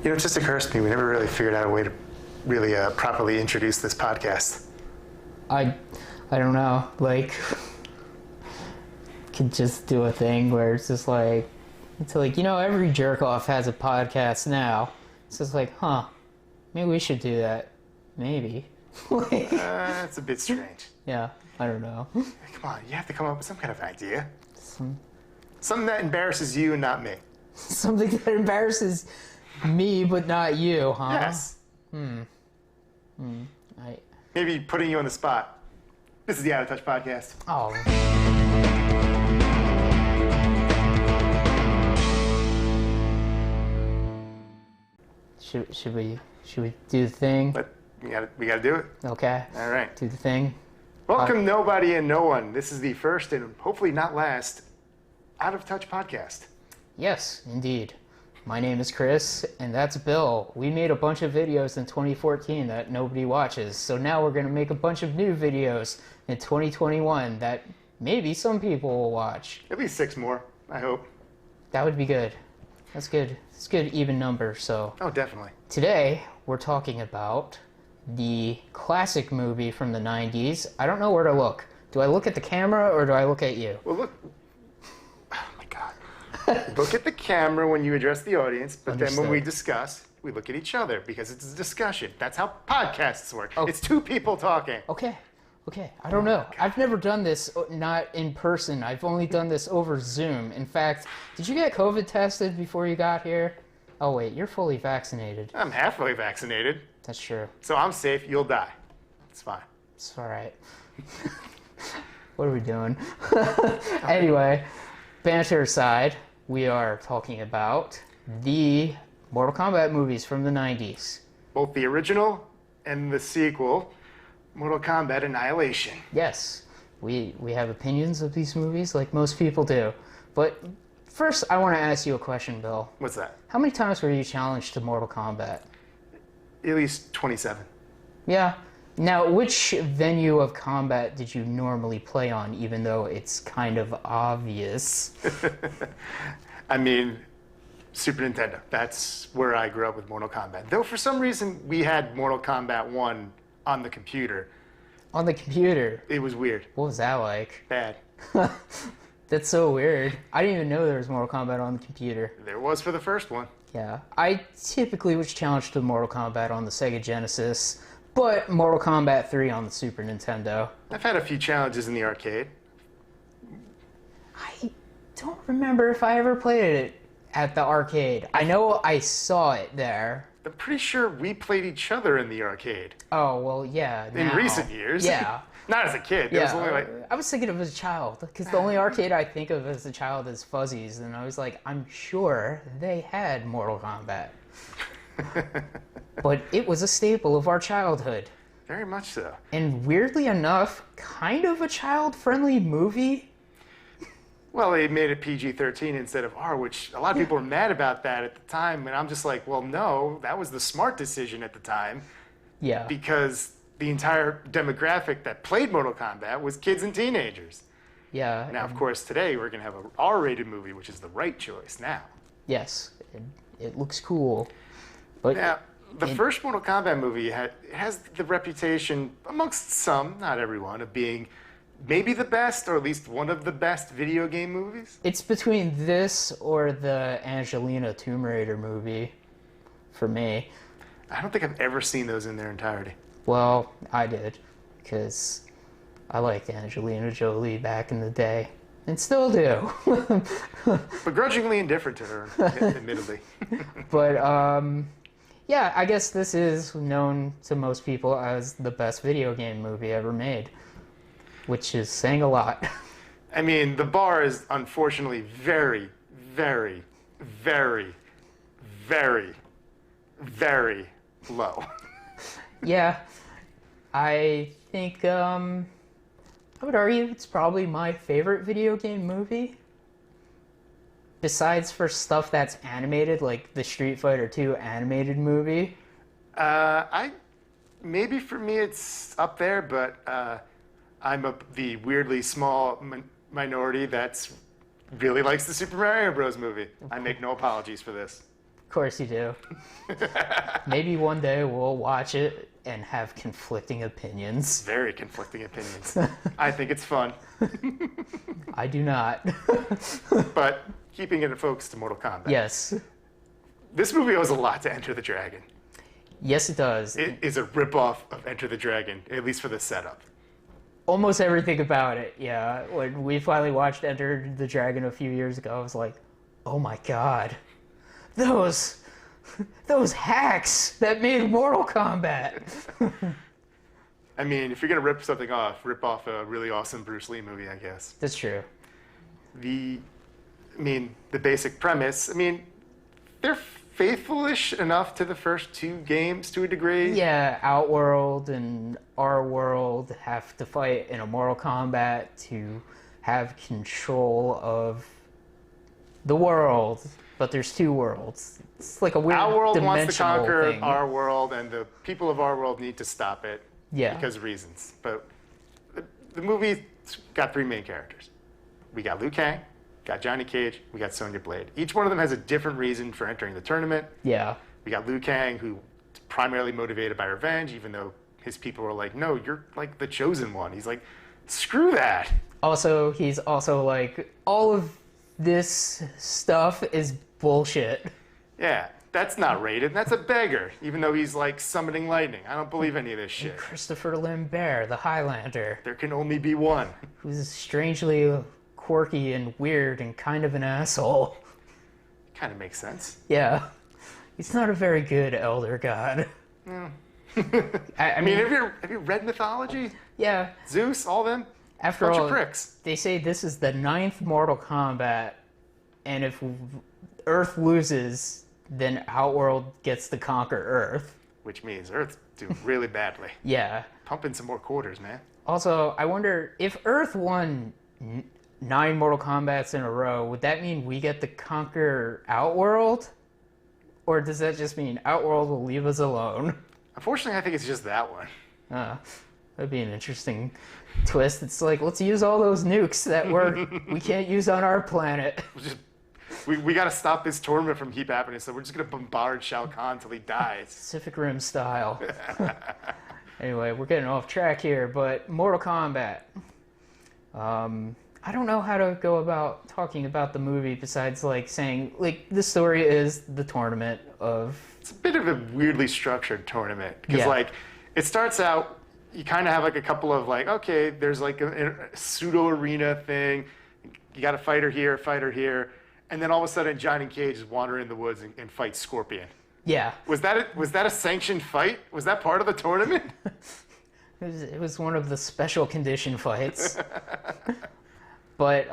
You know, it just occurs to me, we never really figured out a way to really properly introduce this podcast. I don't know, like, could just do a thing where it's just like, every jerk-off has a podcast now. It's just like, maybe we should do that. Maybe. That's a bit strange. Yeah, I don't know. Come on, you have to come up with some kind of idea. Something that embarrasses you and not me. Something that embarrasses me but not you, huh? Yes. Maybe putting you on the spot. This is the Out of Touch podcast. Oh. Should we do the thing? But we gotta do it. Okay. All right. Do the thing. Welcome, nobody and no one. This is the first and hopefully not last Out of Touch podcast. Yes, indeed. My name is Chris, and that's Bill. We made a bunch of videos in 2014 that nobody watches, so now we're going to make a bunch of new videos in 2021 that maybe some people will watch. At least 6 more, I hope. That would be good. That's good. It's a good even number, so... Oh, definitely. Today, we're talking about the classic movie from the 90s. I don't know where to look. Do I look at the camera, or do I look at you? Well, look... Oh, my God. Look at the camera when you address the audience, but Understood. then when we discuss, we look at each other because it's a discussion. That's how podcasts work. Oh. It's 2 people talking. Okay. I don't know. I've never done this not in person. I've only done this over Zoom. In fact, did you get COVID tested before you got here? Oh, wait, you're fully vaccinated. I'm halfway vaccinated. That's true. So I'm safe. You'll die. It's fine. It's all right. What are we doing? Anyway, banter aside, we are talking about the Mortal Kombat movies from the 90s. Both the original and the sequel, Mortal Kombat Annihilation. Yes, we have opinions of these movies like most people do. But first, I want to ask you a question, Bill. What's that? How many times were you challenged to Mortal Kombat? At least 27. Yeah. Now, which venue of combat did you normally play on, even though it's kind of obvious? I mean, Super Nintendo. That's where I grew up with Mortal Kombat. Though for some reason, we had Mortal Kombat 1 on the computer. On the computer? It was weird. What was that like? Bad. That's so weird. I didn't even know there was Mortal Kombat on the computer. There was for the first one. Yeah. I typically was challenged to Mortal Kombat on the Sega Genesis, but Mortal Kombat 3 on the Super Nintendo. I've had a few challenges in the arcade. I don't remember if I ever played it at the arcade. I know I saw it there. I'm pretty sure we played each other in the arcade. Oh, well, yeah. In now. recent years. Yeah. Not as a kid. There was only I was thinking of as a child, because the only arcade I think of as a child is Fuzzies, and I was like, I'm sure they had Mortal Kombat. But it was a staple of our childhood. Very much so. And weirdly enough, kind of a child-friendly movie. Well, they made it PG-13 instead of R, which a lot of people were mad about that at the time, and I'm just like, well, no, that was the smart decision at the time. Yeah. Because the entire demographic that played Mortal Kombat was kids and teenagers. Yeah. Now, of course, today we're going to have an R-rated movie, which is the right choice now. Yes. It looks cool. But now, the first Mortal Kombat movie has the reputation, amongst some, not everyone, of being maybe the best, or at least one of the best video game movies. It's between this or the Angelina Tomb Raider movie for me. I don't think I've ever seen those in their entirety. Well, I did, because I liked Angelina Jolie back in the day, and still do. Begrudgingly indifferent to her, admittedly. But, yeah, I guess this is known to most people as the best video game movie ever made, which is saying a lot. I mean, the bar is unfortunately very, very, very, very, very low. Yeah, I think, I would argue it's probably my favorite video game movie. Besides for stuff that's animated, like the Street Fighter 2 animated movie. Maybe for me it's up there, but I'm the weirdly small minority that's really likes the Super Mario Bros. Movie. I make no apologies for this. course you do. Maybe one day we'll watch it and have conflicting opinions. Very conflicting opinions. I think it's fun. I do not. But keeping it focused to Mortal Kombat. Yes. This movie owes a lot to Enter the Dragon. Yes, it does. It is a ripoff of Enter the Dragon, at least for the setup. Almost everything about it, yeah. When we finally watched Enter the Dragon a few years ago, I was like, oh my god. Those hacks that made Mortal Kombat. I mean, if you're going to rip something off, rip off a really awesome Bruce Lee movie, I guess. That's true. The basic premise, they're faithful-ish enough to the first two games to a degree. Yeah, Outworld and our world have to fight in a Mortal Kombat to have control of the world, but there's two worlds. It's like a weird Our world wants to dimensional conquer thing. our world, and the people of our world need to stop it. Yeah. Because of reasons. But the movie got three main characters. We got Liu Kang, got Johnny Cage, we got Sonya Blade. Each one of them has a different reason for entering the tournament. Yeah. We got Liu Kang, who's primarily motivated by revenge, even though his people were like, no, you're like the chosen one. He's like, screw that. Also, he's also like, all of this stuff is bullshit. Yeah, that's not Raiden. That's a beggar, even though he's like summoning lightning. I don't believe any of this shit. Christopher Lambert, the Highlander, There can only be one. who's strangely quirky and weird and kind of an asshole. Kind of makes sense. Yeah. He's not a very good elder god. I mean, have you read mythology? yeah. Zeus, all them? After Bunch all, of pricks. they say this is the 9th Mortal Kombat, and if Earth loses, then Outworld gets to conquer Earth. Which means Earth's doing really badly. Yeah. Pump in some more quarters, man. Also, I wonder if Earth won 9 Mortal Kombats in a row, would that mean we get to conquer Outworld? Or does that just mean Outworld will leave us alone? Unfortunately, I think it's just that one. That'd be an interesting twist. It's like, let's use all those nukes that we can't use on our planet. We got to stop this tournament from keep happening, so we're just going to bombard Shao Kahn till he dies. Pacific Rim style. Anyway, we're getting off track here, but Mortal Kombat. I don't know how to go about talking about the movie besides like saying like the story is the tournament of. It's a bit of a weirdly structured tournament because like it starts out, you kind of have like a couple of like, okay, there's like a pseudo arena thing. You got a fighter here, and then all of a sudden Johnny Cage is wandering in the woods and fights Scorpion. Yeah. Was that a sanctioned fight? Was that part of the tournament? It was one of the special condition fights. But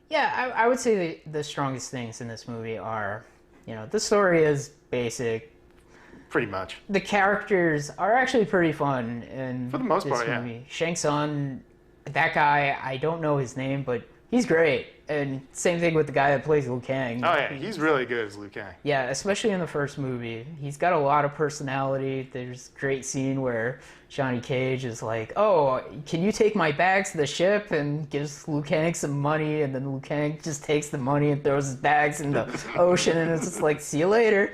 yeah, I would say the strongest things in this movie are, the story is basic. Pretty much. The characters are actually pretty fun in For the most this part, yeah. movie. Shang Tsung, that guy, I don't know his name, but he's great. And same thing with the guy that plays Liu Kang. Oh yeah, he's really good as Liu Kang. Yeah, especially in the first movie. He's got a lot of personality. There's a great scene where Johnny Cage is like, oh, can you take my bags to the ship? And gives Liu Kang some money, and then Liu Kang just takes the money and throws his bags in the ocean, and it's just like, see you later.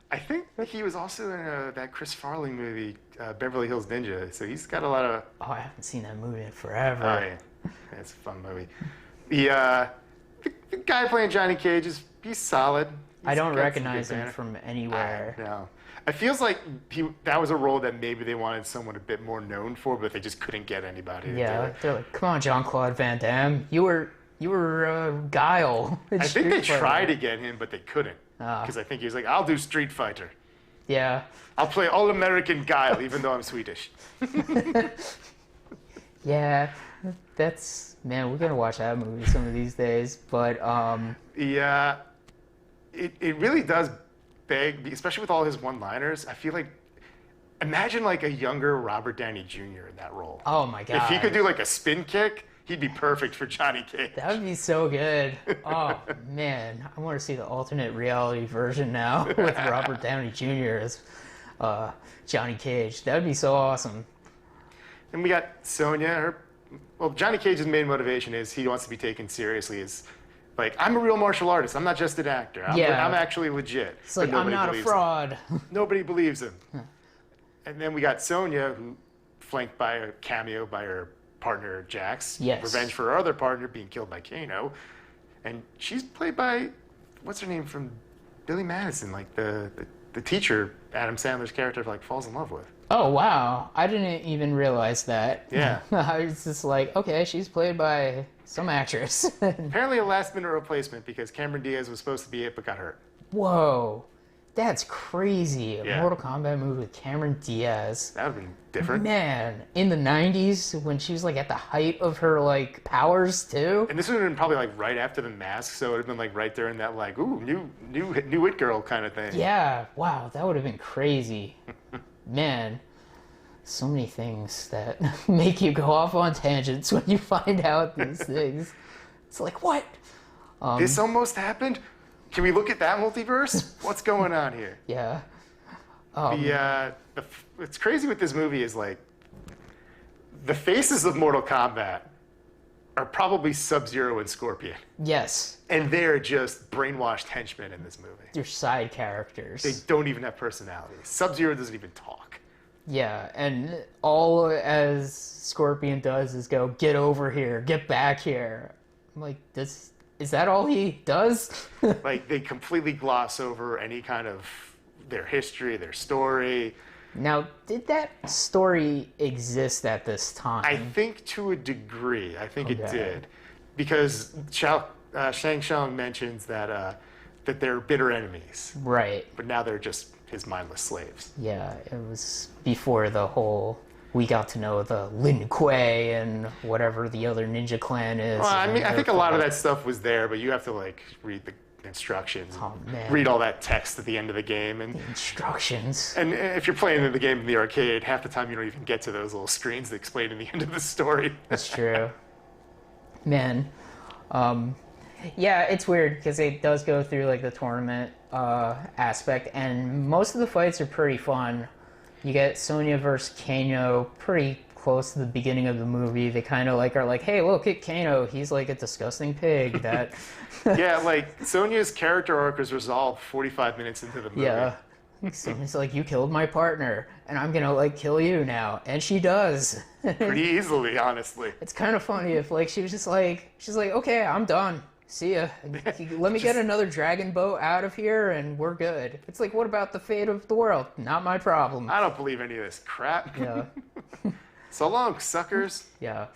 I think he was also in that Chris Farley movie, Beverly Hills Ninja, so he's got a lot of... Oh, I haven't seen that movie in forever. Oh yeah, it's a fun movie. The guy playing Johnny Cage he's solid. I don't got some recognize good him banner. from anywhere. No. It feels like that was a role that maybe they wanted someone a bit more known for, but they just couldn't get anybody to do Yeah, it. they're like, come on, Jean-Claude Van Damme. You were Guile. I think they tried to get him, but they couldn't. Because I think he was like, I'll do Street Fighter. Yeah. I'll play All-American Guile, even though I'm Swedish. Yeah, man, we're gonna watch that movie some of these days. But Yeah, it really does beg, especially with all his one-liners. I feel like, imagine like a younger Robert Downey Jr. in that role. oh my god, If he could do like a spin kick, he'd be perfect for Johnny Cage. that would be so good. Oh man, I want to see the alternate reality version now with Robert Downey Jr. as Johnny Cage. That would be so awesome. And we got Sonya. Johnny Cage's main motivation is he wants to be taken seriously as Like, I'm a real martial artist. I'm not just an actor. I'm actually legit. It's like, I'm not a fraud. Nobody believes him. And then we got Sonia, who flanked by a cameo by her partner, Jax. Yes. Revenge for her other partner being killed by Kano. And she's played by, what's her name from Billy Madison, like the teacher Adam Sandler's character like falls in love with. Oh, wow. I didn't even realize that. Yeah. I was just like, okay, she's played by some actress. Apparently a last-minute replacement because Cameron Diaz was supposed to be it but got hurt. Whoa. That's crazy. A Yeah. Mortal Kombat movie with Cameron Diaz. That would have been different. Man, in the 90s when she was like at the height of her like powers too. And this would have been probably like right after The Mask, so it would have been like right there in that like, ooh, new it girl kind of thing. Yeah, wow, that would have been crazy. Man, so many things that make you go off on tangents when you find out these things. It's like, what? This almost happened? Can we look at that multiverse? What's going on here? Yeah. What's crazy with this movie is like the faces of Mortal Kombat are probably Sub-Zero and Scorpion. Yes. And they're just brainwashed henchmen in this movie. They're side characters. They don't even have personalities. Sub-Zero doesn't even talk. Yeah, and all as Scorpion does is go, get over here, get back here. I'm like, is that all he does? Like, they completely gloss over any kind of their history, their story. Now, did that story exist at this time? I think to a degree. I think it Okay. did. Because Shang Tsung mentions that they're bitter enemies. Right. But now they're just his mindless slaves. Yeah, it was before the whole, we got to know the Lin Kuei and whatever the other ninja clan is. Well, I and mean, I their think a lot of fight. that stuff was there, but you have to, like, read the instructions. Oh, man. Read all that text at the end of the game. And Instructions. if you're playing the game in the arcade, half the time you don't even get to those little screens that explain in the end of the story. That's true. Man. Yeah, it's weird because it does go through like the tournament aspect, and most of the fights are pretty fun. You get Sonya versus Kano pretty close to the beginning of the movie. They kind of like are like, hey, look at Kano. He's like a disgusting pig. That. Yeah, like Sonya's character arc is resolved 45 minutes into the movie. Yeah. Sonya's like, you killed my partner, and I'm gonna like kill you now, and she does. Pretty easily, honestly. It's kind of funny if like she was just like, she's like, okay, I'm done. See ya. Let me get another dragon boat out of here and we're good. It's like, what about the fate of the world? Not my problem. I don't believe any of this crap. Yeah. So long, suckers. Yeah.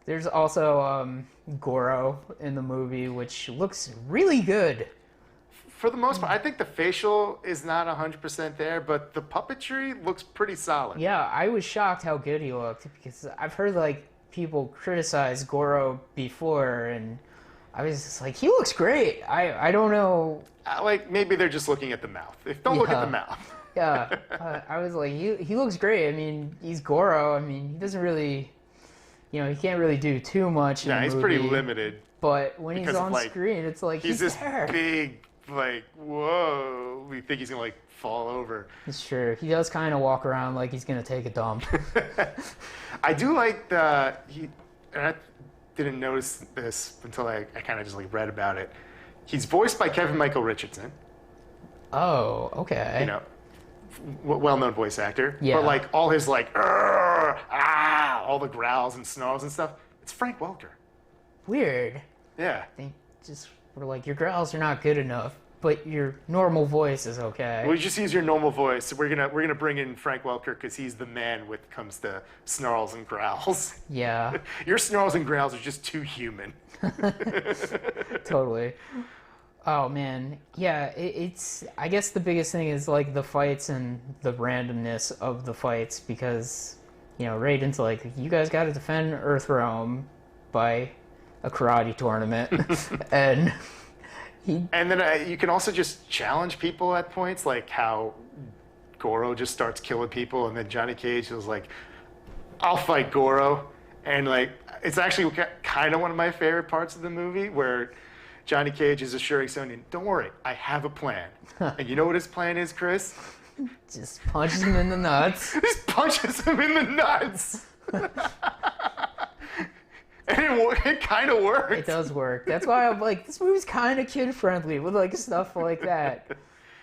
There's also Goro in the movie, which looks really good. For the most part, I think the facial is not 100% there, but the puppetry looks pretty solid. Yeah, I was shocked how good he looked because I've heard like people criticize Goro before, and I was just like, he looks great. I don't know. Like, maybe they're just looking at the mouth. Don't look at the mouth. Yeah, I was like, he looks great. I mean, he's Goro. I mean, he doesn't really, he can't really do too much in the he's movie, pretty limited. But when he's on like, screen, it's like he's this there. big, like, whoa. We think he's going to, like, fall over. It's true. He does kind of walk around like he's going to take a dump. I do like I didn't notice this until I kind of just like read about it. He's voiced by Kevin Michael Richardson. Oh, okay. Well-known voice actor. Yeah. But like all his like, all the growls and snarls and stuff, it's Frank Welker. Weird. Yeah. They just were like, your growls are not good enough, but your normal voice is okay. We just use your normal voice. We're gonna bring in Frank Welker because he's the man when it comes to snarls and growls. Yeah, Your snarls and growls are just too human. totally. Oh man, yeah. It's. I guess the biggest thing is like the fights and the randomness of the fights because, Raiden's like, you guys got to defend Earthrealm by a karate tournament, and. And then you can also just challenge people at points, like how Goro just starts killing people, and then Johnny Cage was like, I'll fight Goro. And like, it's actually kind of one of my favorite parts of the movie where Johnny Cage is assuring Sonya, don't worry, I have a plan. And you know what his plan is, Chris? Just punches him in the nuts. Just punches him in the nuts. And it kind of worked. It does work. That's why I'm like, this movie's kind of kid friendly with like stuff like that.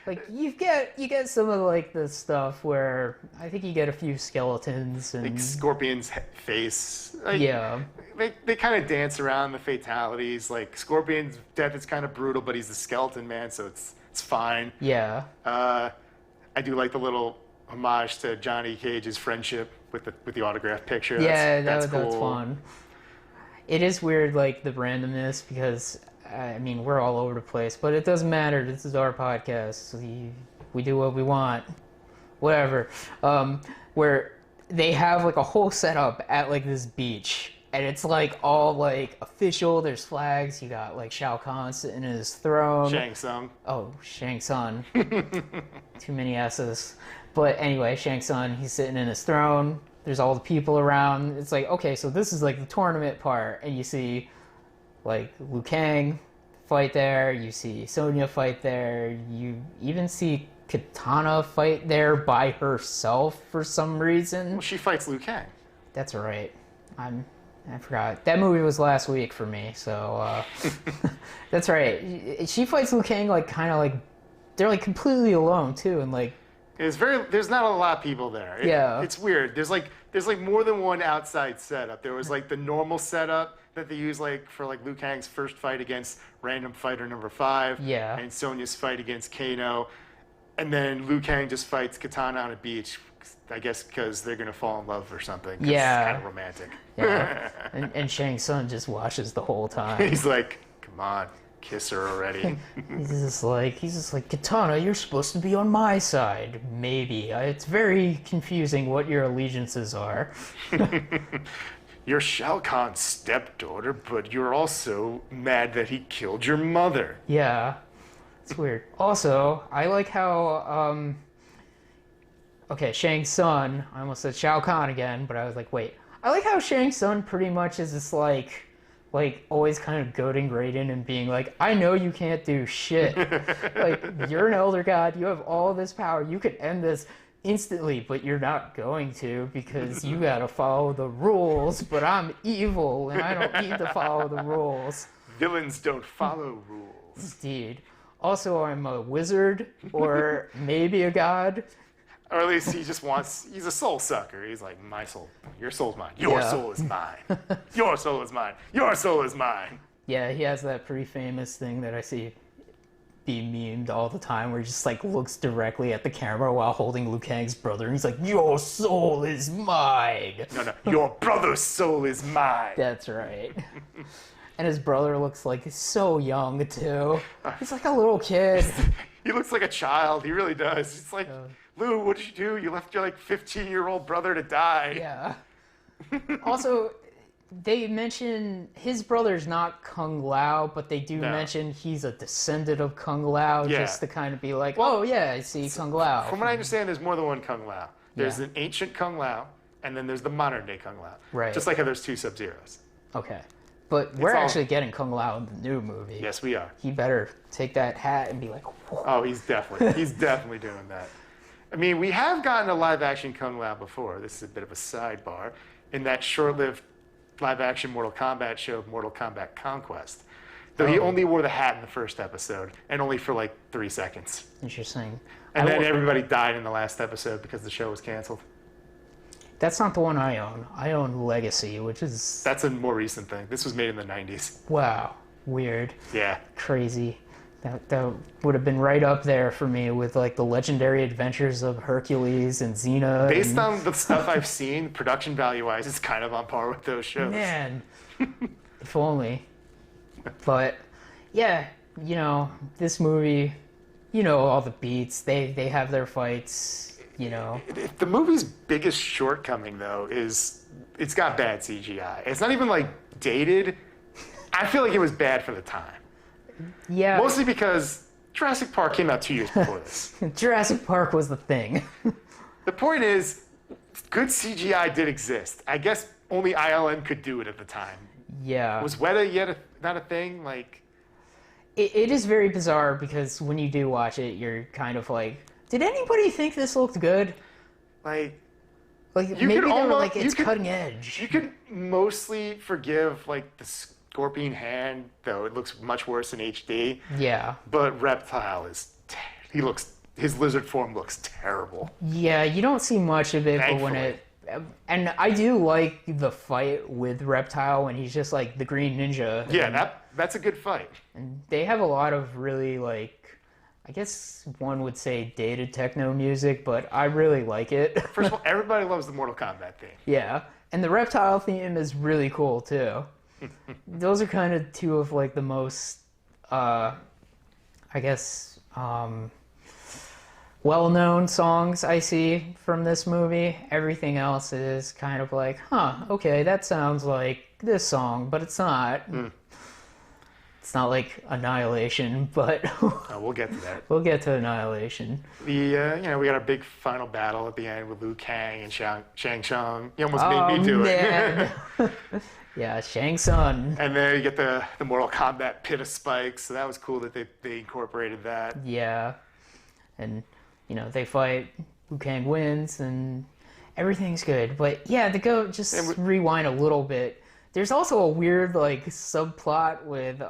Like you get some of like the stuff where I think you get a few skeletons and Like Scorpion's face. Like, yeah. They kind of dance around the fatalities. Like Scorpion's death is kind of brutal, but he's the skeleton man, so it's fine. Yeah. I do like the little homage to Johnny Cage's friendship with the autograph picture. Yeah, that's cool. That's fun. It is weird, like the randomness, because I mean we're all over the place, but it doesn't matter. This is our podcast. We do what we want, whatever. Where they have like a whole setup at like this beach, and it's like all like official. There's flags. You got like Shao Kahn sitting in his throne. Shang Tsung. Oh, Shang Tsung. Too many S's. But anyway, Shang Tsung, he's sitting in his throne. There's all the people around. It's like, okay, so this is like the tournament part. And you see like Liu Kang fight there. You see Sonia fight there. You even see Katana fight there by herself for some reason. Well, she fights Liu Kang. That's right. I forgot. That movie was last week for me, so that's right. She fights Liu Kang like kind of like they're like completely alone too, and like there's not a lot of people there. It's weird. There's like more than one outside setup. There was like the normal setup that they use like for like Liu Kang's first fight against random fighter number 5. Yeah. And Sonya's fight against Kano. And then Liu Kang just fights Katana on a beach, I guess because they're going to fall in love or something. Yeah. It's kind of romantic. Yeah. and Shang Tsung just watches the whole time. He's like, come on, kiss her already. he's just like, Katana, you're supposed to be on my side. Maybe. It's very confusing what your allegiances are. You're Shao Kahn's stepdaughter, but you're also mad that he killed your mother. Yeah. It's weird. Also, I like how, okay, Shang Tsung, I almost said Shao Kahn again, but I was like, wait. I like how Shang Tsung pretty much is just like always kind of goading Raiden and being like, I know you can't do shit. Like, you're an elder god, you have all this power, you could end this instantly, but you're not going to because you gotta follow the rules, but I'm evil and I don't need to follow the rules. Villains don't follow rules. Indeed. Also, I'm a wizard, or maybe a god. Or at least he's a soul sucker. He's like, my soul, your soul's mine. Your soul is mine. Your soul is mine. Your soul is mine. Yeah, he has that pretty famous thing that I see be memed all the time where he just like looks directly at the camera while holding Liu Kang's brother and he's like, your soul is mine. No, your brother's soul is mine. That's right. And his brother looks like so young too. He's like a little kid. He looks like a child. He really does. It's like, Lou, what did you do? You left your like 15-year-old brother to die. Yeah. Also, they mention his brother's not Kung Lao, but they do mention he's a descendant of Kung Lao, just to kind of be like, oh yeah, I see Kung Lao. From what I understand, there's more than one Kung Lao. There's an ancient Kung Lao, and then there's the modern day Kung Lao. Right. Just like how there's 2 Sub-Zeros. Okay. But we're actually getting Kung Lao in the new movie. Yes, we are. He better take that hat and be like, whoa. Oh, he's definitely doing that. I mean, we have gotten a live-action Kung Lao before. This is a bit of a sidebar. In that short-lived live-action Mortal Kombat show, Mortal Kombat Conquest. Though he only wore the hat in the first episode, and only for like 3 seconds. Interesting. And then everybody died in the last episode because the show was canceled. That's not the one I own. I own Legacy, which is... That's a more recent thing. This was made in the 90s. Wow. Weird. Yeah. Crazy. That would have been right up there for me with like the legendary adventures of Hercules and Xena. Based on the stuff I've seen, production value-wise, it's kind of on par with those shows. Man, if only. But yeah, you know, this movie, you know, all the beats, they have their fights, you know. The movie's biggest shortcoming, though, is it's got bad CGI. It's not even like dated. I feel like it was bad for the time. Yeah. Mostly because Jurassic Park came out 2 years before this. Jurassic Park was the thing. The point is, good CGI did exist. I guess only ILM could do it at the time. Yeah. Was Weta yet not a thing? Like, it is very bizarre because when you do watch it, you're kind of like, did anybody think this looked good? Like, Like You maybe could they were almost- like you it's could- cutting edge. You could mostly forgive like the scorpion hand, though it looks much worse in HD. Yeah. But Reptile his lizard form looks terrible. Yeah, you don't see much of it, but when Thankfully. and I do like the fight with Reptile when he's just like the Green Ninja. Yeah, that's a good fight. And they have a lot of really like, I guess one would say dated techno music, but I really like it. First of all, everybody loves the Mortal Kombat theme. Yeah, and the Reptile theme is really cool too. Those are kind of two of like the most, I guess, well-known songs I see from this movie. Everything else is kind of like, huh, okay, that sounds like this song, but it's not. It's not like Annihilation, but Oh, we'll get to that. we'll get to Annihilation. We got our big final battle at the end with Liu Kang and Shang Tsung. You almost Oh, made me do man. Yeah, Shang Tsung. And then you get the Mortal Kombat pit of spikes. So that was cool that they incorporated that. Yeah. And, they fight, Liu Kang wins, and everything's good. But yeah, to go just rewind a little bit, there's also a weird, like, subplot with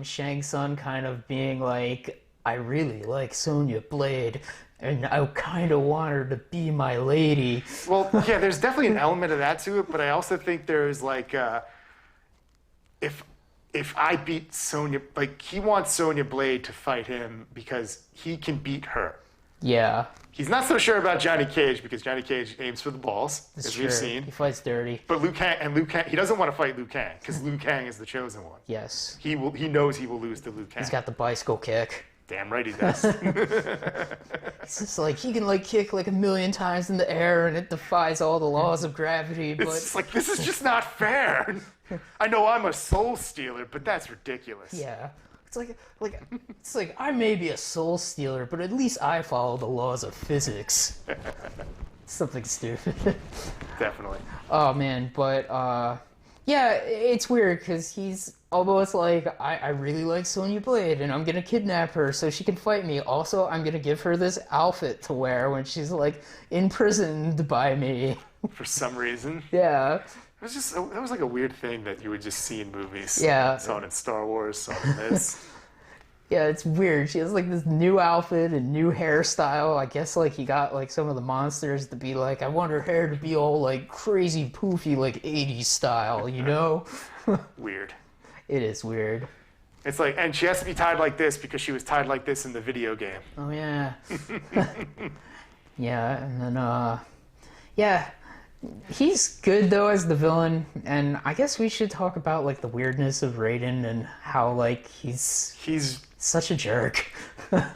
Shang Tsung kind of being like, I really like Sonya Blade, and I kind of want her to be my lady. Well, yeah, there's definitely an element of that to it, but I also think there's like, if I beat Sonya, like he wants Sonya Blade to fight him because he can beat her. Yeah. He's not so sure about Johnny Cage because Johnny Cage aims for the balls, That's as true. we've seen. He fights dirty. But Liu Kang, he doesn't want to fight Liu Kang because Liu Kang is the chosen one. Yes. He knows he will lose to Liu Kang. He's got the bicycle kick. Damn right he does. It's just like he can like kick like 1,000,000 times in the air and it defies all the laws of gravity. But It's just like, this is just not fair. I know I'm a soul stealer, but that's ridiculous. yeah, it's like I may be a soul stealer, but at least I follow the laws of physics. Something stupid. Definitely. Oh man, but yeah, it's weird because he's almost like I really like Sonya Blade and I'm gonna kidnap her so she can fight me. Also, I'm gonna give her this outfit to wear when she's like imprisoned by me. For some reason. Yeah. That was like a weird thing that you would just see in movies. Yeah. Saw it in Star Wars, saw it in this. Yeah, it's weird. She has like this new outfit and new hairstyle. I guess like he got like some of the monsters to be like, I want her hair to be all like crazy poofy, like 80s style, you know? Weird. It is weird. It's like, and she has to be tied like this because she was tied like this in the video game. Oh yeah. Yeah, and then yeah. He's good though as the villain, and I guess we should talk about like the weirdness of Raiden and how like he's such a jerk.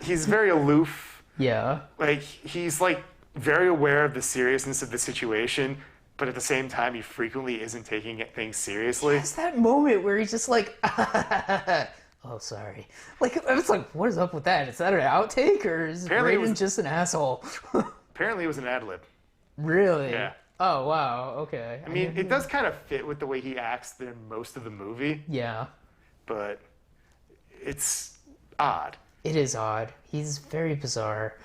He's very aloof. Yeah. Like he's like very aware of the seriousness of the situation, but at the same time he frequently isn't taking things seriously. It's that moment where he's just like oh sorry. Like I was like, what is up with that? Is that an outtake or is Raiden just an asshole? Apparently it was an ad-lib. Really? Yeah. Oh wow, okay. I mean, it does kind of fit with the way he acts in most of the movie. Yeah. But it's odd. It is odd. He's very bizarre.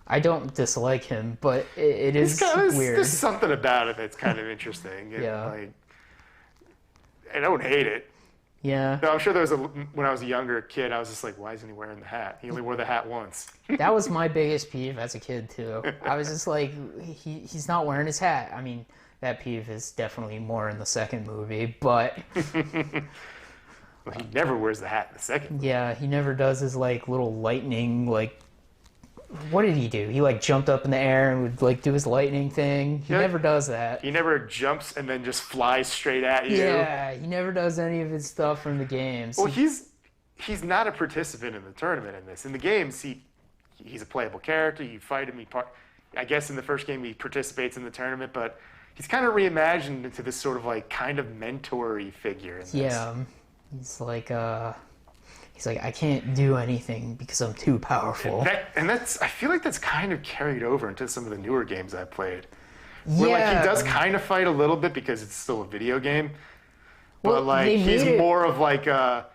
I don't dislike him, but it is weird. There's something about it that's kind of interesting. Yeah. Like, I don't hate it. Yeah. No, I'm sure when I was a younger kid, I was just like, why isn't he wearing the hat? He only wore the hat once. That was my biggest peeve as a kid too. I was just like, he's not wearing his hat. I mean, that peeve is definitely more in the second movie, but Well, he never wears the hat in the second. yeah, he never does his like little lightning like. What did he do? He like jumped up in the air and would like do his lightning thing. He never does that. He never jumps and then just flies straight at you. Yeah, he never does any of his stuff from the games. Well, he's not a participant in the tournament in this. In the games, he's a playable character. You fight him. I guess in the first game he participates in the tournament, but he's kind of reimagined into this sort of like kind of mentor-y figure in this. Yeah, he's like I can't do anything because I'm too powerful. I feel like that's kind of carried over into some of the newer games I've played. Where like he does kind of fight a little bit because it's still a video game. But Well, like they he's made it- more of like the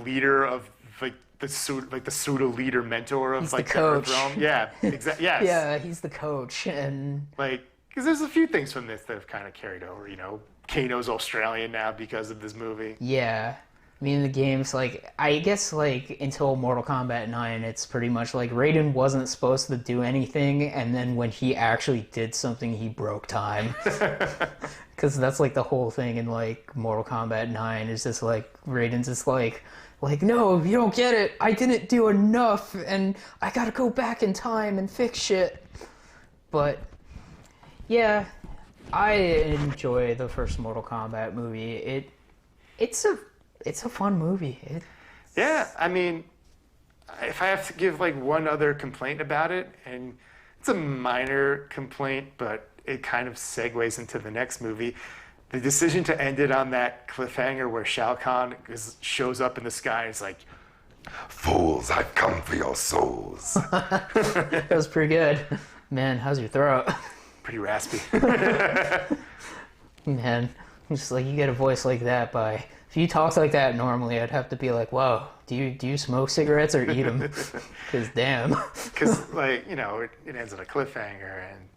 leader of like the pseudo leader mentor of He's like the coach. Earth realm. Yeah, exactly. Yes. Yeah, he's the coach, and Like Because there's a few things from this that have kind of carried over. You know, Kano's Australian now because of this movie. Yeah. I mean, the game's like, I guess, like, until Mortal Kombat 9, it's pretty much like Raiden wasn't supposed to do anything, and then when he actually did something, he broke time. Because that's, like, the whole thing in, like, Mortal Kombat 9 is just, like, Raiden's just like, no, you don't get it. I didn't do enough, and I gotta go back in time and fix shit. But, yeah, I enjoy the first Mortal Kombat movie. It's a fun movie. Yeah, I mean, if I have to give like one other complaint about it, and it's a minor complaint, but it kind of segues into the next movie, the decision to end it on that cliffhanger where Shao Kahn shows up in the sky and is like, "Fools, I've come for your souls." That was pretty good. Man, how's your throat? Pretty raspy. Man, I'm just like, you get a voice like that by... If you talked like that normally, I'd have to be like, whoa, do you smoke cigarettes or eat them? Because damn. Because, like, you know, it ends on a cliffhanger, and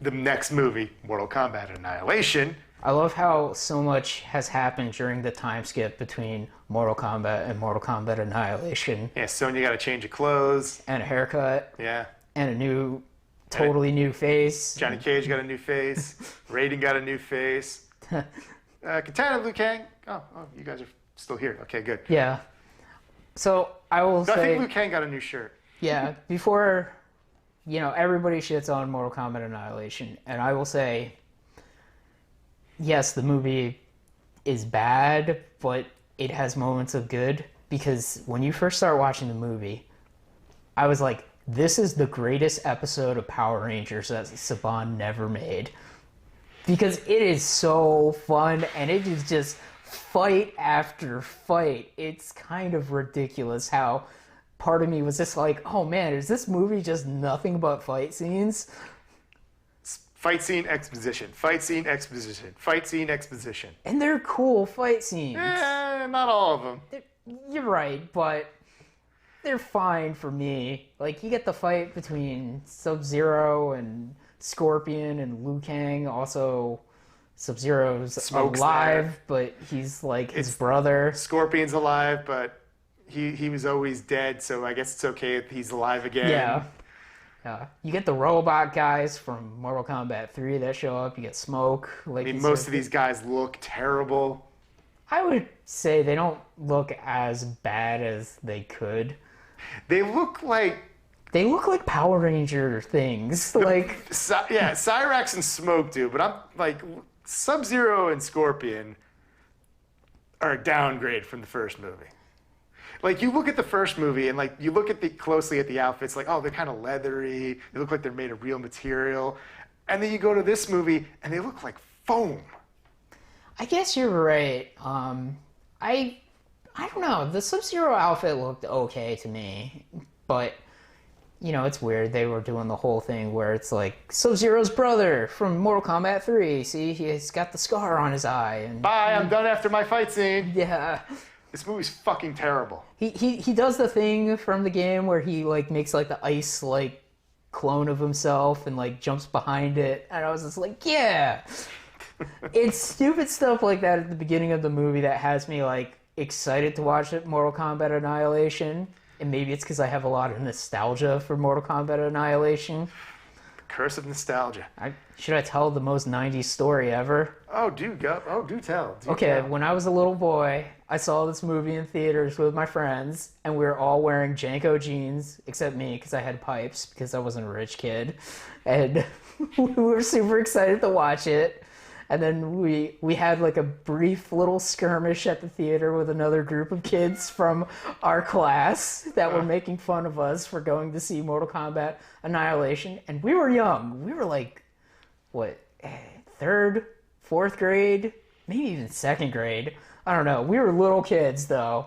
the next movie, Mortal Kombat Annihilation. I love how so much has happened during the time skip between Mortal Kombat and Mortal Kombat Annihilation. Yeah, Sonya got a change of clothes. And a haircut. Yeah. And a totally new face. Johnny Cage got a new face. Raiden got a new face. Katana, Liu Kang. Oh, you guys are still here. Okay, good. Yeah. So I will say... I think Liu Kang got a new shirt. Yeah, before, you know, everybody shits on Mortal Kombat Annihilation. And I will say, yes, the movie is bad, but it has moments of good. Because when you first start watching the movie, I was like, this is the greatest episode of Power Rangers that Saban never made. Because it is so fun, and it is just fight after fight. It's kind of ridiculous how part of me was just like, oh man, is this movie just nothing but fight scenes? Fight scene, exposition. Fight scene, exposition. Fight scene, exposition. And they're cool fight scenes. Not all of them. You're right, but they're fine for me. Like, you get the fight between Sub-Zero and Scorpion and Liu Kang. Also, Sub-Zero's Smoke's alive, there. but he's like his brother. Scorpion's alive, but he was always dead, so I guess it's okay if he's alive again. Yeah. You get the robot guys from Mortal Kombat 3 that show up. You get Smoke. Like, I mean, most of these guys look terrible. I would say they don't look as bad as they could. They look like Power Ranger things. Like, yeah, Cyrax and Smoke do, but I'm like, Sub-Zero and Scorpion are a downgrade from the first movie. Like, you look at the first movie and like you look at closely at the outfits, like, oh, they're kind of leathery. They look like they're made of real material. And then you go to this movie and they look like foam. I guess you're right. I don't know. The Sub-Zero outfit looked okay to me, but you know, it's weird. They were doing the whole thing where it's like Sub-Zero's brother from Mortal Kombat 3. See, he's got the scar on his eye. And bye, I'm done after my fight scene. Yeah. This movie's fucking terrible. He does the thing from the game where he like makes like the ice like clone of himself and like jumps behind it, and I was just like, yeah. It's stupid stuff like that at the beginning of the movie that has me like excited to watch it, Mortal Kombat Annihilation. And maybe it's because I have a lot of nostalgia for Mortal Kombat Annihilation. Curse of nostalgia. Should I tell the most 90s story ever? Oh, do tell. Okay, when I was a little boy, I saw this movie in theaters with my friends, and we were all wearing Janko jeans, except me, because I had pipes, because I wasn't a rich kid. And we were super excited to watch it. And then we had like a brief little skirmish at the theater with another group of kids from our class that were making fun of us for going to see Mortal Kombat Annihilation. And we were young. We were like, what, third, fourth grade, maybe even second grade. I don't know. We were little kids though.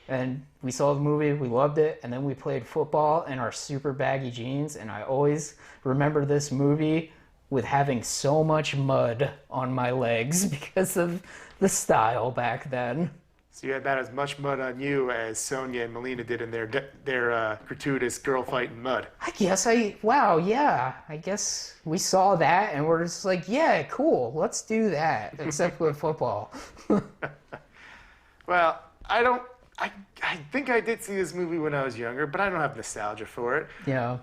And we saw the movie, we loved it, and then we played football in our super baggy jeans. And I always remember this movie with having so much mud on my legs because of the style back then. So you had about as much mud on you as Sonia and Melina did in their gratuitous girl fight in mud. Wow, yeah. I guess we saw that and we're just like, yeah, cool, let's do that, except with football. Well, I think I did see this movie when I was younger, but I don't have nostalgia for it. Yeah.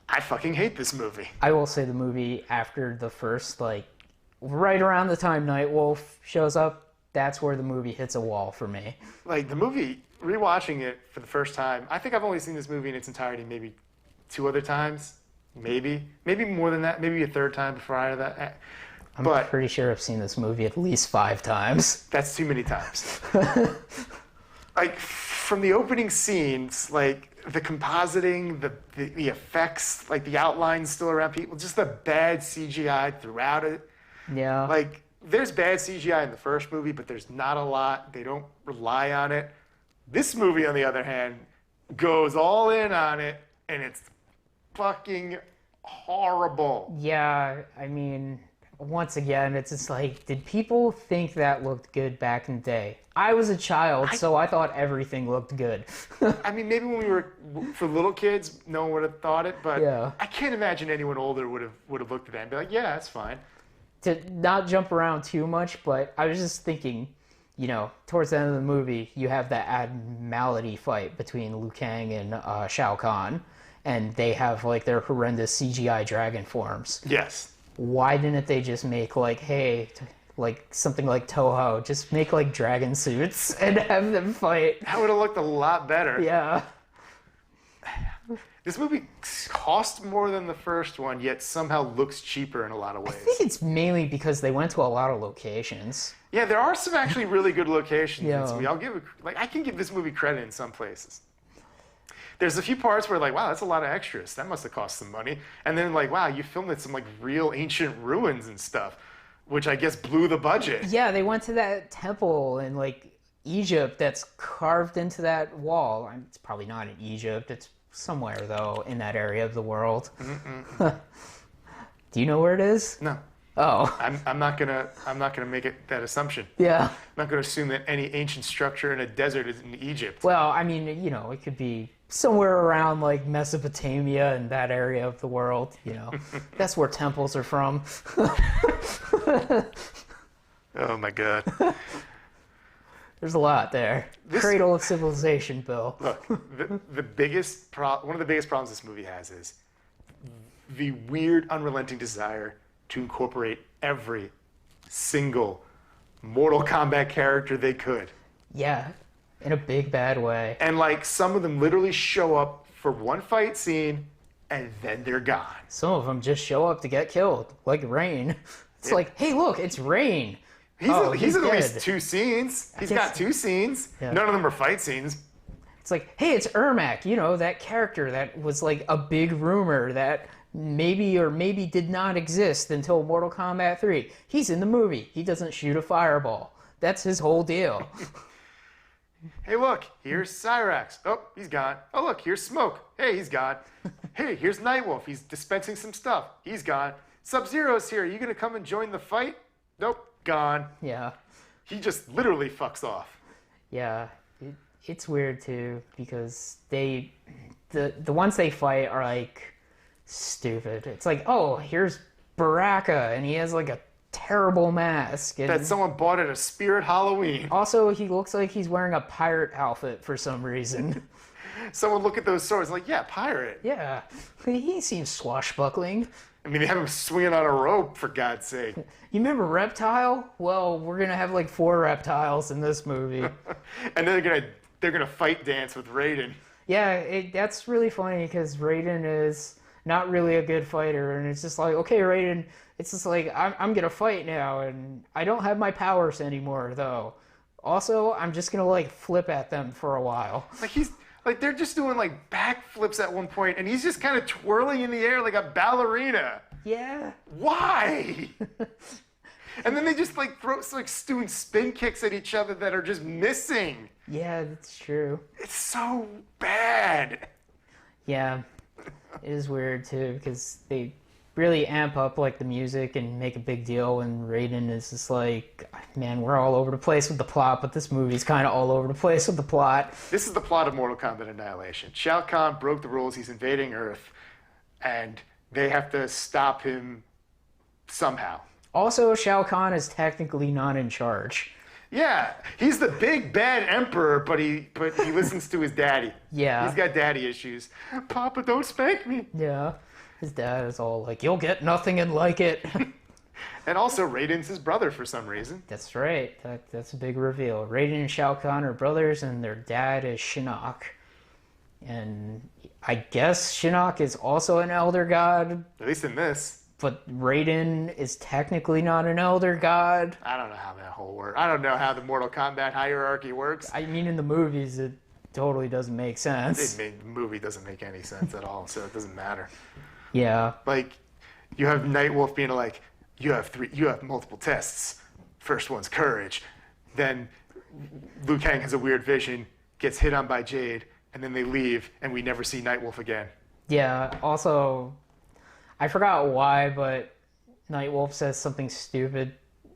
I fucking hate this movie. I will say the movie after the first, like, right around the time Nightwolf shows up, that's where the movie hits a wall for me. Like, the movie, rewatching it for the first time, I think I've only seen this movie in its entirety maybe 2 other times. Maybe more than that. Maybe a 3rd time prior to that. I'm pretty sure I've seen this movie at least 5 times. That's too many times. Like, from the opening scenes, like, the compositing, the effects, like, the outlines still around people, just the bad CGI throughout it. Yeah. Like, there's bad CGI in the first movie, but there's not a lot. They don't rely on it. This movie, on the other hand, goes all in on it, and it's fucking horrible. Yeah, I mean, once again, it's just like, did people think that looked good back in the day? I was a child, so I thought everything looked good. I mean, maybe when we were, for little kids, no one would have thought it, but Yeah. I can't imagine anyone older would have looked at that and be like, yeah, that's fine. To not jump around too much, but I was just thinking, towards the end of the movie, you have that Ad-mality fight between Liu Kang and Shao Kahn, and they have, like, their horrendous CGI dragon forms. Yes. Why didn't they just make, like, hey, like, something like Toho, just make, like, dragon suits and have them fight? That would have looked a lot better. Yeah. This movie cost more than the first one, yet somehow looks cheaper in a lot of ways. I think it's mainly because they went to a lot of locations. Yeah, there are some actually really good locations in this Yeah. movie. I can give this movie credit in some places. There's a few parts where, like, wow, that's a lot of extras. That must have cost some money. And then, like, wow, you filmed at some, like, real ancient ruins and stuff, which I guess blew the budget. Yeah, they went to that temple in, like, Egypt that's carved into that wall. It's probably not in Egypt. It's somewhere, though, in that area of the world. Do you know where it is? No. Oh. I'm not gonna make that assumption. Yeah. I'm not gonna assume that any ancient structure in a desert is in Egypt. Well, I mean, it could be somewhere around, like, Mesopotamia and that area of the world, That's where temples are from. Oh my God. There's a lot there. Cradle of civilization, Bill. Look, one of the biggest problems this movie has is the weird, unrelenting desire to incorporate every single Mortal Kombat character they could. Yeah, in a big bad way. And, like, some of them literally show up for one fight scene and then they're gone. Some of them just show up to get killed, like Rain. It's like, hey, look, it's Rain. He's at dead. least 2 scenes. He's got 2 scenes. Yeah. None of them are fight scenes. It's like, hey, it's Ermac, that character that was, like, a big rumor that maybe or maybe did not exist until Mortal Kombat 3. He's in the movie. He doesn't shoot a fireball. That's his whole deal. Hey, look, here's Cyrax. Oh, he's gone. Oh, look, here's Smoke. Hey, he's gone. Hey, here's Nightwolf. He's dispensing some stuff. He's gone. Sub-Zero's here. Are you going to come and join the fight? Nope, gone. Yeah. He just literally fucks off. Yeah. It's weird, too, because the ones they fight are, like, stupid. It's like, oh, here's Baraka, and he has, like, a terrible mask. And that someone bought at a Spirit Halloween. also, he looks like he's wearing a pirate outfit for some reason. Someone look at those swords like, yeah, pirate. Yeah. He seems swashbuckling. I mean, they have him swinging on a rope, for God's sake. You remember Reptile? Well, we're going to have, like, 4 reptiles in this movie. And then they're gonna fight dance with Raiden. Yeah, that's really funny because Raiden is not really a good fighter, and it's just like, okay, Raiden, it's just like, I'm gonna fight now, and I don't have my powers anymore, though. Also, I'm just gonna, like, flip at them for a while. Like, they're just doing, like, backflips at one point, and he's just kind of twirling in the air like a ballerina. Yeah. Why? And then they just, like, doing spin kicks at each other that are just missing. Yeah, that's true. It's so bad. Yeah. It is weird, too, because really amp up like the music and make a big deal when Raiden is just like, man, we're all over the place with the plot, but this movie's kind of all over the place with the plot. This is the plot of Mortal Kombat Annihilation. Shao Kahn broke the rules. He's invading Earth, and they have to stop him somehow. Also, Shao Kahn is technically not in charge. Yeah, he's the big bad emperor, but he listens to his daddy. Yeah. He's got daddy issues. Papa, don't spank me. Yeah. His dad is all like, you'll get nothing and like it. And also, Raiden's his brother for some reason. That's right. That's a big reveal. Raiden and Shao Kahn are brothers, and their dad is Shinnok. And I guess Shinnok is also an elder god. At least in this. But Raiden is technically not an elder god. I don't know how that whole works. I don't know how the Mortal Kombat hierarchy works. I mean, in the movies, it totally doesn't make sense. The movie doesn't make any sense at all, so it doesn't matter. Yeah. Like, you have Nightwolf being like, you have multiple tests. First one's courage. Then Liu Kang has a weird vision, gets hit on by Jade, and then they leave, and we never see Nightwolf again. Yeah, also, I forgot why, but Nightwolf says something stupid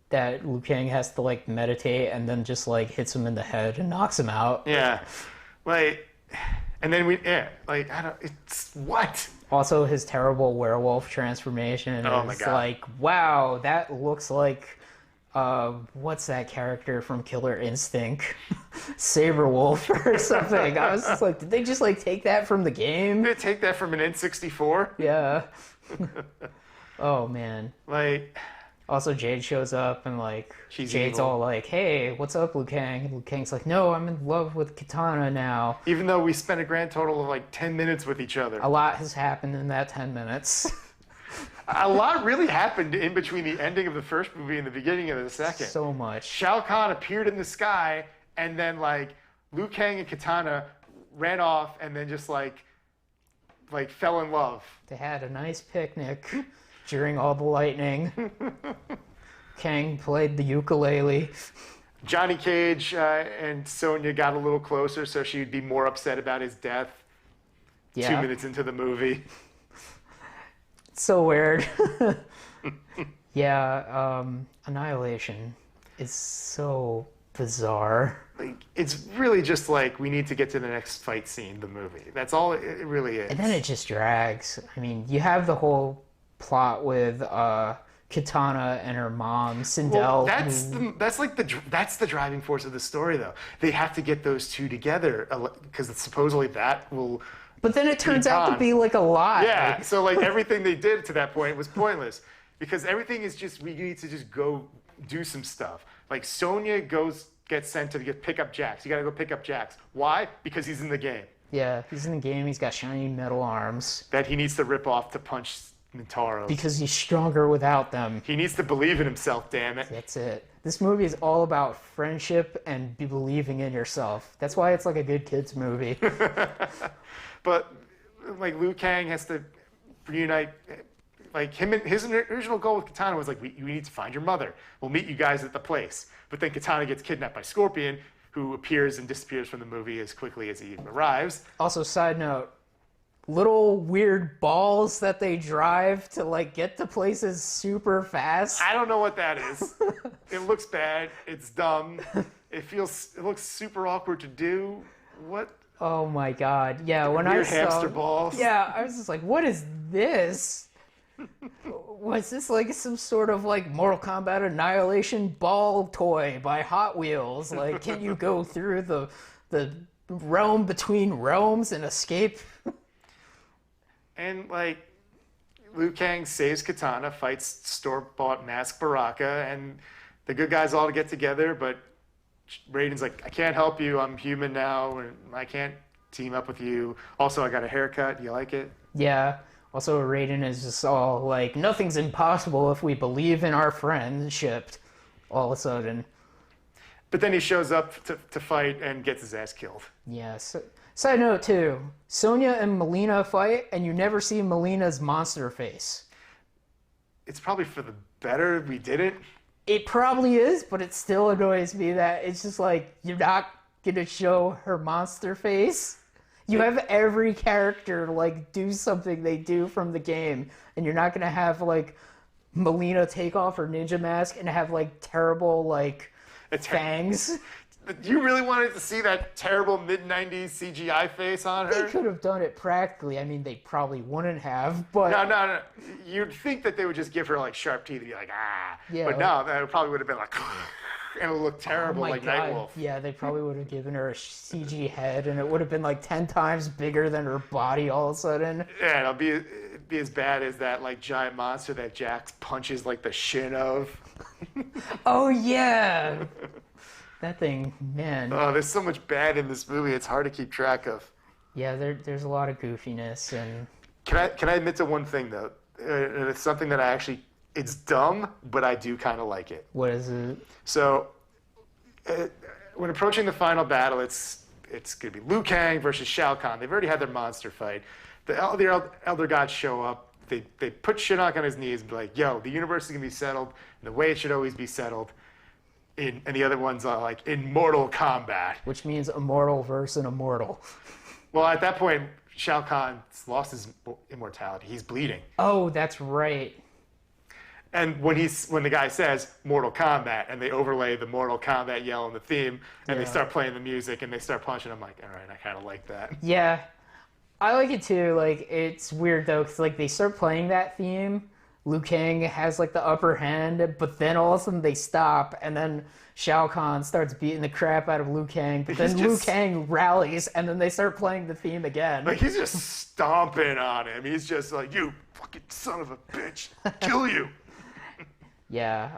that Liu Kang has to, like, meditate and then just, like, hits him in the head and knocks him out. Yeah. Like, and then it's what? Also, his terrible werewolf transformation Oh my is God. like, wow, that looks like, what's that character from Killer Instinct? Saberwolf or something. I was just like, did they just, like, take that from the game? Did they take that from an N64? Yeah. Oh, man. Like, Also, Jade shows up and, like, She's Jade's evil. all like, hey, what's up, Liu Kang? And Liu Kang's like, no, I'm in love with Kitana now. even though we spent a grand total of like 10 minutes with each other. A lot has happened in that 10 minutes. A lot really happened in between the ending of the first movie and the beginning of the second. So much. Shao Kahn appeared in the sky, and then like Liu Kang and Kitana ran off, and then just like fell in love. They had a nice picnic during all the lightning. Kang played the ukulele. Johnny Cage and Sonia got a little closer, so she'd be more upset about his death. Yeah. 2 minutes into the movie. So weird. Yeah, Annihilation is so bizarre. Like, it's really just like, we need to get to the next fight scene, the movie. That's all it really is. And then it just drags. I mean, you have the whole plot with Kitana and her mom, Sindel. Well, that's the driving force of the story, though. They have to get those two together because supposedly that will. But then it turns out to be like a lie. Yeah. So like everything they did to that point was pointless because everything is just, we need to just go do some stuff. Like Sonia gets sent to pick up Jax. You got to go pick up Jax. Why? Because he's in the game. Yeah, he's in the game. He's got shiny metal arms. That he needs to rip off to punch Mintaro. Because he's stronger without them. He needs to believe in himself, damn it. That's it. This movie is all about friendship and believing in yourself. That's why it's like a good kids movie. But like Liu Kang has to reunite, like his original goal with Kitana was like, we need to find your mother. We'll meet you guys at the place. But then Kitana gets kidnapped by Scorpion, who appears and disappears from the movie as quickly as he arrives. Also, side note, little weird balls that they drive to like get to places super fast. I don't know what that is. It looks bad. It's dumb. It looks super awkward to do. What? Oh my god. Yeah, when I Weird saw hamster balls. Yeah, I was just like, what is this? Was this like some sort of like Mortal Kombat Annihilation ball toy by Hot Wheels? Like, can you go through the realm between realms and escape? And like Liu Kang saves Kitana, fights store-bought Mask Baraka, and the good guys all get together, but Raiden's like, I can't help you, I'm human now, and I can't team up with you. Also, I got a haircut, do you like it? Yeah. Also, Raiden is just all like, nothing's impossible if we believe in our friendship. All of a sudden. But then he shows up to fight and gets his ass killed. Yes. Side note too, Sonia and Melina fight, and you never see Melina's monster face. It's probably for the better we did it. It probably is, but it still annoys me that it's just like, you're not gonna show her monster face. You have every character like do something they do from the game, and you're not gonna have like Melina take off her ninja mask and have like terrible like fangs. You really wanted to see that terrible mid-90s CGI face on her? They could have done it practically. I mean, they probably wouldn't have, but... No. You'd think that they would just give her, like, sharp teeth and be like, ah. Yeah. But no, that probably would have been like, and it would look terrible, like God. Nightwolf. Yeah, they probably would have given her a CG head, and it would have been, like, 10 times bigger than her body all of a sudden. Yeah, it'd be as bad as that, like, giant monster that Jax punches, like, the shin of. Oh, yeah! That thing, man. Oh, there's so much bad in this movie. It's hard to keep track of. Yeah, there's a lot of goofiness and. Can I admit to one thing though? And it's something that it's dumb, but I do kind of like it. What is it? So, when approaching the final battle, it's gonna be Liu Kang versus Shao Kahn. They've already had their monster fight. The elder gods show up. They put Shinnok on his knees and be like, "Yo, the universe is gonna be settled in the way it should always be settled." And the other ones are like in Mortal Kombat. Which means immortal versus an immortal. Well, at that point, Shao Kahn's lost his immortality. He's bleeding. Oh, that's right. And when the guy says Mortal Kombat, and they overlay the Mortal Kombat yell in the theme, and they start playing the music, and they start punching, I'm like, all right, I kind of like that. Yeah, I like it too. Like, it's weird though, because like they start playing that theme. Liu Kang has like the upper hand, but then all of a sudden they stop, and then Shao Kahn starts beating the crap out of Liu Kang, but then Liu Kang rallies, and then they start playing the theme again. Like, he's just stomping on him. He's just like, you fucking son of a bitch, kill you. Yeah.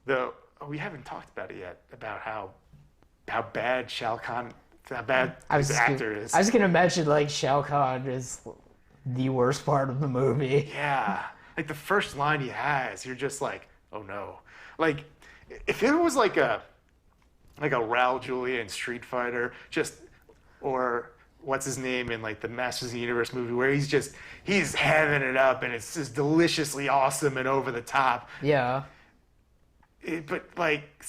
Though, we haven't talked about it yet, about how bad Shao Kahn, how bad his actor is. I was going to mention, like, Shao Kahn is the worst part of the movie. Yeah. Like, the first line he has, you're just like, oh no. Like, if it was like a Raul Julia in Street Fighter, or what's his name in like the Masters of the Universe movie, where he's having it up and it's just deliciously awesome and over the top. Yeah. But like,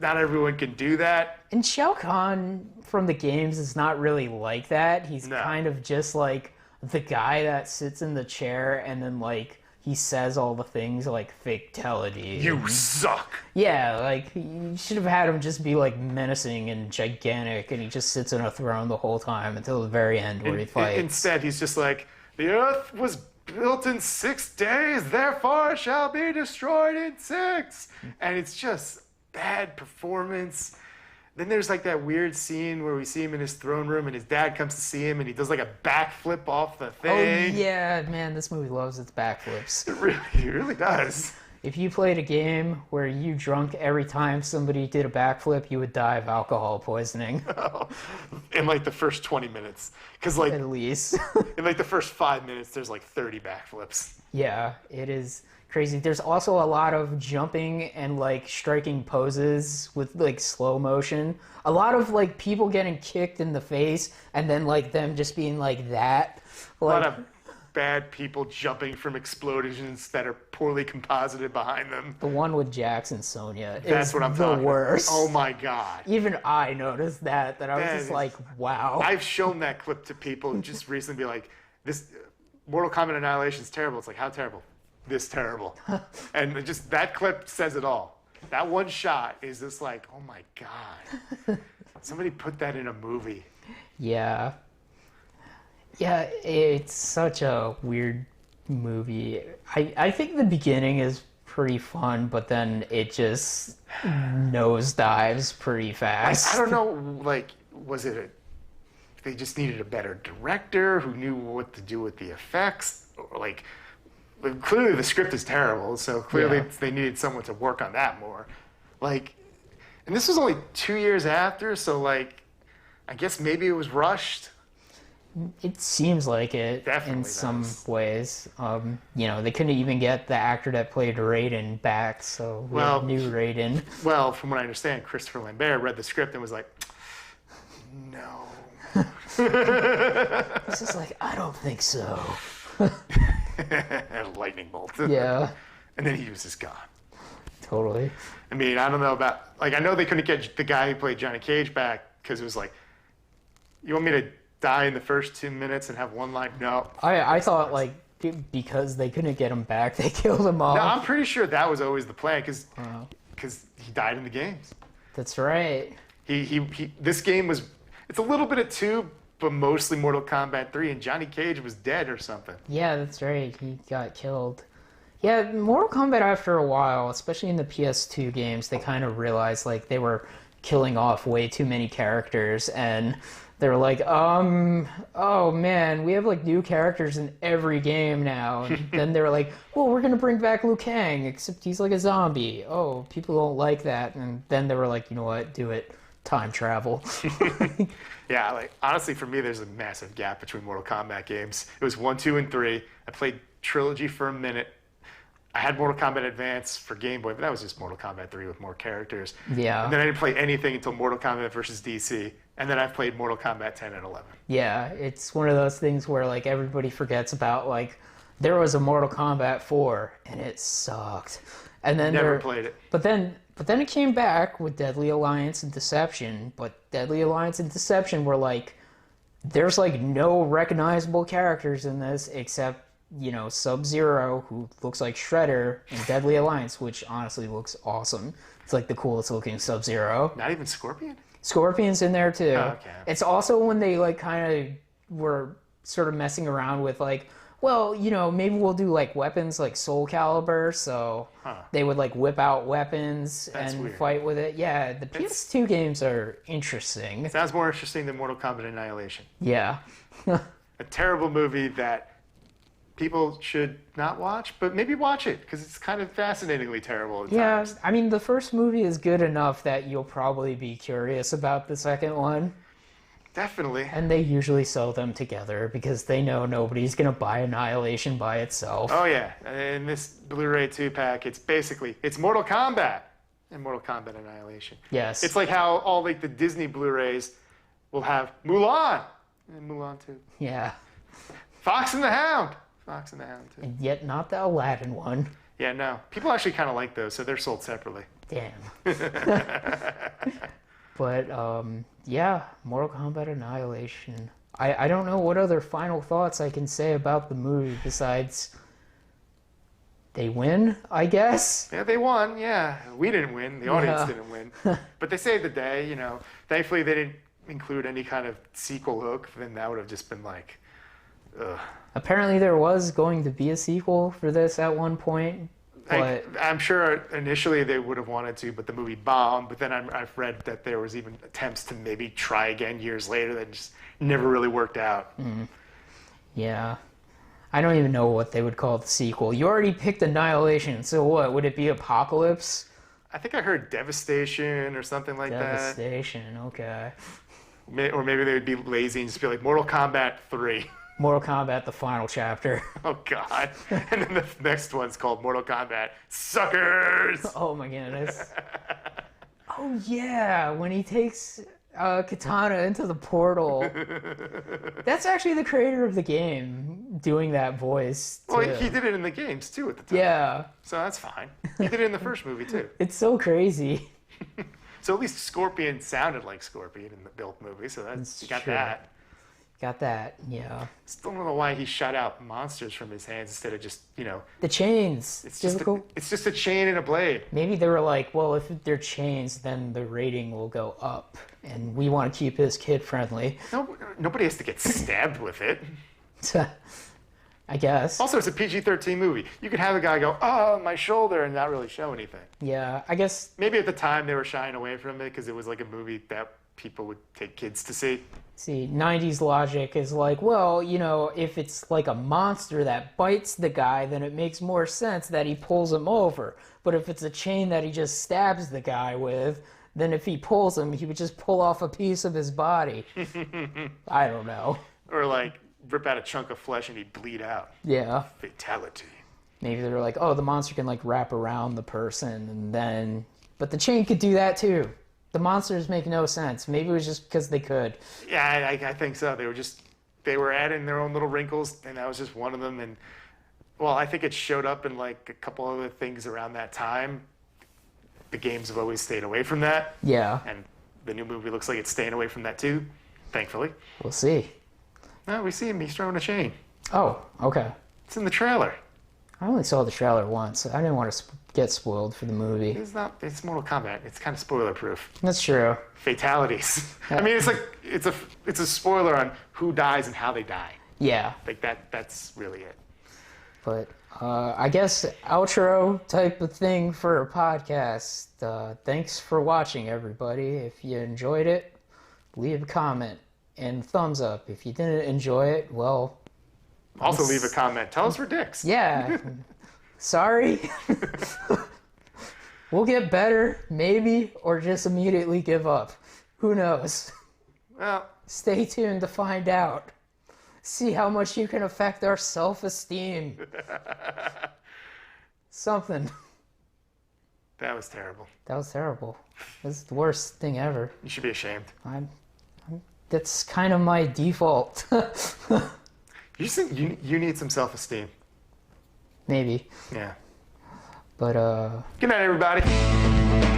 not everyone can do that. And Shao Kahn from the games is not really like that. He's kind of just like the guy that sits in the chair and then like he says all the things like fatality. You suck. Yeah, like you should have had him just be like menacing and gigantic, and he just sits on a throne the whole time until the very end where he fights. Instead, he's just like, the earth was built in 6 days, therefore it shall be destroyed in 6. And it's just bad performance. Then there's like that weird scene where we see him in his throne room and his dad comes to see him and he does like a backflip off the thing. Oh yeah, man, this movie loves its backflips. It really does. If you played a game where you drunk every time somebody did a backflip, you would die of alcohol poisoning. In like the first 20 minutes. Because like, at least. in like the first 5 minutes, there's like 30 backflips. Yeah, it is crazy. There's also a lot of jumping and like striking poses with like slow motion. A lot of like people getting kicked in the face and then like them just being like that. Like, A lot of bad people jumping from explosions that are poorly composited behind them. the one with Jax and Sonia That's is what I'm the talking worst. about. Oh my god. Even I noticed that I was just like, wow. I've shown that clip to people just recently, be like, this Mortal Kombat Annihilation is terrible. It's like, how terrible? This terrible. And just that clip says it all. That one shot is just like, oh my god. Somebody put that in a movie. Yeah. Yeah, it's such a weird movie. I think the beginning is pretty fun, but then it just nosedives pretty fast. I don't know, like, was it they just needed a better director who knew what to do with the effects? Or like, but clearly the script is terrible, so clearly they needed someone to work on that more. Like, and this was only 2 years after, so like, I guess maybe it was rushed. It seems like it Definitely in some does. ways. You know, they couldn't even get the actor that played Raiden back, so we have new Raiden. Well, from what I understand, Christopher Lambert read the script and was like, no. It's just like, I don't think so. And a lightning bolt. Yeah, And then he was just gone. totally. I mean, I don't know about, like, I know they couldn't get the guy who played Johnny Cage back because it was like, you want me to die in the first 2 minutes and have one line. No. I thought like because they couldn't get him back, they killed him all. No, I'm pretty sure that was always the plan because he died in the games. That's right. This game was, it's a little bit of 2, but mostly Mortal Kombat 3, and Johnny Cage was dead or something. Yeah, that's right. He got killed. Yeah, Mortal Kombat after a while, especially in the PS2 games, they kind of realized like they were killing off way too many characters, and they were like, oh man, we have like new characters in every game now. And then they were like, well, we're gonna bring back Liu Kang, except he's like a zombie. Oh, people don't like that. And then they were like, you know what, do it. Time travel. Yeah, like honestly, for me, there's a massive gap between Mortal Kombat games. It was 1, 2, and 3. I played Trilogy for a minute. I had Mortal Kombat Advance for Game Boy, but that was just Mortal Kombat 3 with more characters. Yeah. And then I didn't play anything until Mortal Kombat versus DC, and then I've played Mortal Kombat 10 and 11. Yeah, it's one of those things where like everybody forgets about like there was a Mortal Kombat 4 and it sucked. And then Never played it. But then it came back with Deadly Alliance and Deception, but Deadly Alliance and Deception were like there's like no recognizable characters in this except, you know, Sub-Zero, who looks like Shredder, and Deadly Alliance, which honestly looks awesome. It's like the coolest looking Sub-Zero. Not even Scorpion? Scorpion's in there too. Oh, okay. It's also when they like kind of were sort of messing around with like, well, you know, maybe we'll do like weapons like Soul Calibur, so they would like whip out weapons and weird. fight with it. Yeah, the PS2 games are interesting. Sounds more interesting than Mortal Kombat Annihilation. Yeah. A terrible movie that people should not watch, but maybe watch it because it's kind of fascinatingly terrible at times. I mean, the first movie is good enough that you'll probably be curious about the second one. Definitely. And they usually sell them together because they know nobody's going to buy Annihilation by itself. Oh, yeah. In this Blu-ray 2-pack, it's Mortal Kombat and Mortal Kombat Annihilation. Yes. It's like how all like the Disney Blu-rays will have Mulan and Mulan 2. Yeah. Fox and the Hound. Fox and the Hound too. And yet not the Aladdin one. Yeah, no. People actually kind of like those, so they're sold separately. Damn. But, yeah, Mortal Kombat Annihilation. I don't know what other final thoughts I can say about the movie besides they win, I guess. Yeah, they won, yeah. We didn't win. The audience didn't win. But they saved the day, you know. Thankfully, they didn't include any kind of sequel hook. Then that would have just been like, ugh. Apparently there was going to be a sequel for this at one point. But I'm sure initially they would have wanted to, but the movie bombed. But then I've read that there was even attempts to maybe try again years later that just never really worked out. Mm. Yeah. I don't even know what they would call the sequel. You already picked Annihilation, so what? Would it be Apocalypse? I think I heard Devastation or something like Devastation, okay. Or maybe they would be lazy and just be like Mortal Kombat 3. Mortal Kombat, the final chapter. Oh, God. And then the next one's called Mortal Kombat Suckers. Oh, my goodness. Oh, yeah. When he takes Katana into the portal. That's actually the creator of the game doing that voice, too. Well, he did it in the games, too, at the time. Yeah. So that's fine. He did it in the first movie, too. It's so crazy. So at least Scorpion sounded like Scorpion in the built movie, so that's, you got true. that. Got that, yeah. Still don't know why he shot out monsters from his hands instead of just, you know... The chains. It's just a chain and a blade. Maybe they were like, well, if they're chains, then the rating will go up. And we want to keep this kid friendly. No, nobody has to get stabbed with it. I guess. Also, it's a PG-13 movie. You could have a guy go, oh, my shoulder, and not really show anything. Yeah, I guess... Maybe at the time they were shying away from it because it was like a movie that people would take kids to see. See, 90s logic is like, well, you know, if it's like a monster that bites the guy, then it makes more sense that he pulls him over. But if it's a chain that he just stabs the guy with, then if he pulls him, he would just pull off a piece of his body. I don't know. Or like rip out a chunk of flesh and he'd bleed out. Yeah. Fatality. Maybe they're like, oh, the monster can like wrap around the person and then... But the chain could do that too. The monsters make no sense. Maybe it was just because they could. Yeah, I think so. They were adding their own little wrinkles, and that was just one of them. And well, I think it showed up in like a couple other things around that time. The games have always stayed away from that. Yeah. And the new movie looks like it's staying away from that too, thankfully. We'll see. No, we see him. He's throwing a chain. Oh, okay. It's in the trailer. I only saw the trailer once. I didn't want to get spoiled for the movie. It's Mortal Kombat. It's kind of spoiler proof. That's true. Fatalities. I mean, it's a spoiler on who dies and how they die. Yeah. Like that's really it. But I guess outro type of thing for a podcast. Thanks for watching, everybody. If you enjoyed it, leave a comment and thumbs up. If you didn't enjoy it, well... Also leave a comment. Tell us we're dicks. Yeah. Sorry. We'll get better, maybe, or just immediately give up. Who knows? Well... Stay tuned to find out. See how much you can affect our self-esteem. Something. That was terrible. That was terrible. That's the worst thing ever. You should be ashamed. That's kind of my default. You just think you need some self-esteem. Maybe. Yeah. But Good night, everybody.